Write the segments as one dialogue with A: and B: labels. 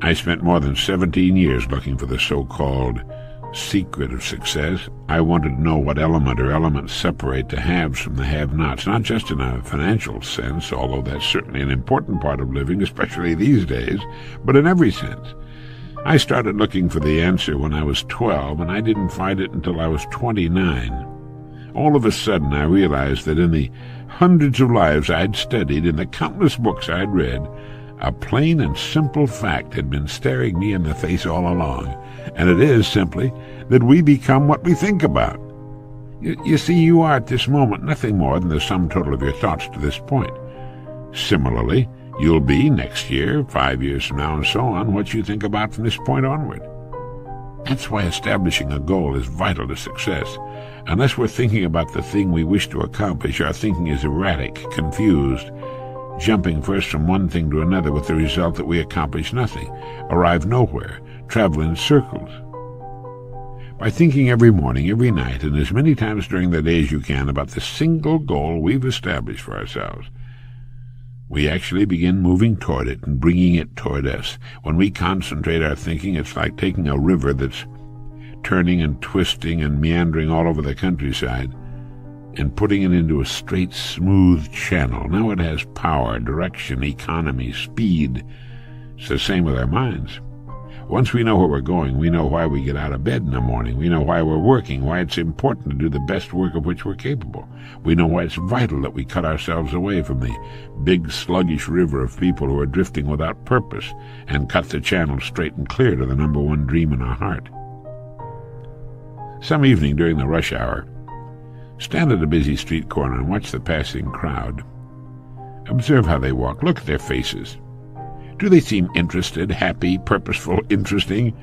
A: I spent more than 17 years looking for the so-called secret of success. I wanted to know what element or elements separate the haves from the have-nots, not just in a financial sense, although that's certainly an important part of living, especially these days, but in every sense. I started looking for the answer when I was 12, and I didn't find it until I was 29. All of a sudden, I realized that in the hundreds of lives I'd studied, in the countless books I'd read, a plain and simple fact had been staring me in the face all along, and it is simply that we become what we think about. You see, you are at this moment nothing more than the sum total of your thoughts to this point. Similarly, you'll be next year, 5 years from now, and so on, what you think about from this point onward. That's why establishing a goal is vital to success. Unless we're thinking about the thing we wish to accomplish, our thinking is erratic, confused, jumping first from one thing to another with the result that we accomplish nothing, arrive nowhere, travel in circles. By thinking every morning, every night, and as many times during the day as you can about the single goal we've established for ourselves, we actually begin moving toward it and bringing it toward us. When we concentrate our thinking, it's like taking a river that's turning and twisting and meandering all over the countryside and putting it into a straight, smooth channel. Now it has power, direction, economy, speed. It's the same with our minds. Once we know where we're going, we know why we get out of bed in the morning. We know why we're working, why it's important to do the best work of which we're capable. We know why it's vital that we cut ourselves away from the big, sluggish river of people who are drifting without purpose and cut the channel straight and clear to the number one dream in our heart. Some evening during the rush hour, stand at a busy street corner and watch the passing crowd. Observe how they walk. Look at their faces. Do they seem interested, happy, purposeful, interesting?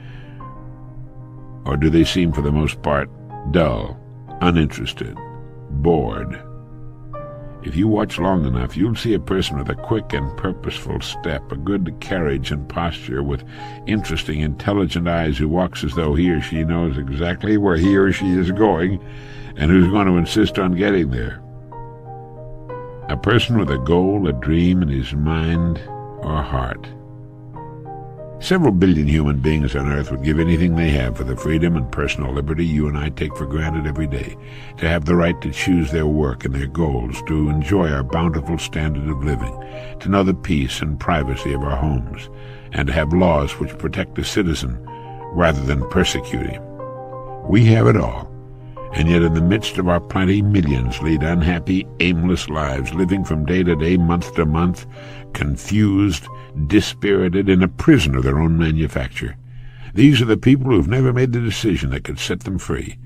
A: Or do they seem, for the most part, dull, uninterested, bored? If you watch long enough, you'll see a person with a quick and purposeful step, a good carriage and posture, with interesting, intelligent eyes, who walks as though he or she knows exactly where he or she is going, and who's going to insist on getting there. A person with a goal, a dream in his mind or heart. Several billion human beings on Earth would give anything they have for the freedom and personal liberty you and I take for granted every day, to have the right to choose their work and their goals, to enjoy our bountiful standard of living, to know the peace and privacy of our homes, and to have laws which protect the citizen rather than persecute him. We have it all, and yet in the midst of our plenty, millions lead unhappy, aimless lives, living from day to day, month to month, confused, dispirited, in a prison of their own manufacture. These are the people who've never made the decision that could set them free.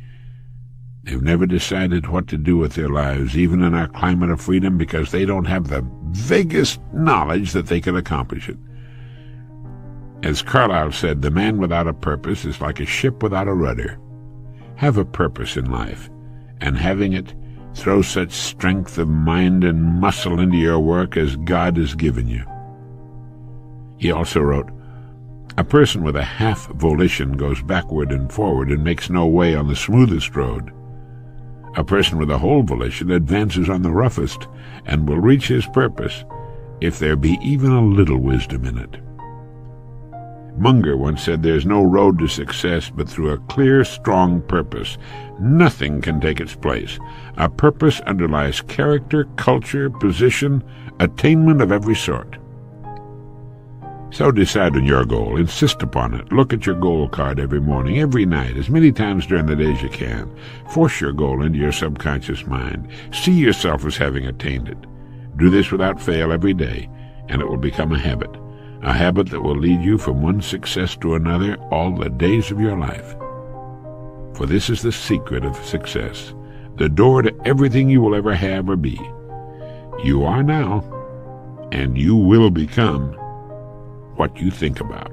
A: They've never decided what to do with their lives, even in our climate of freedom, because they don't have the vaguest knowledge that they can accomplish it. As Carlyle said, the man without a purpose is like a ship without a rudder. Have a purpose in life, and having it, throw such strength of mind and muscle into your work as God has given you. He also wrote, "A person with a half volition goes backward and forward and makes no way on the smoothest road. A person with a whole volition advances on the roughest and will reach his purpose if there be even a little wisdom in it." Munger once said, "There's no road to success but through a clear, strong purpose. Nothing can take its place. A purpose underlies character, culture, position, attainment of every sort." So decide on your goal. Insist upon it. Look at your goal card every morning, every night, as many times during the day as you can. Force your goal into your subconscious mind. See yourself as having attained it. Do this without fail every day, and it will become a habit that will lead you from one success to another all the days of your life. For this is the secret of success, the door to everything you will ever have or be. You are now, and you will become what you think about.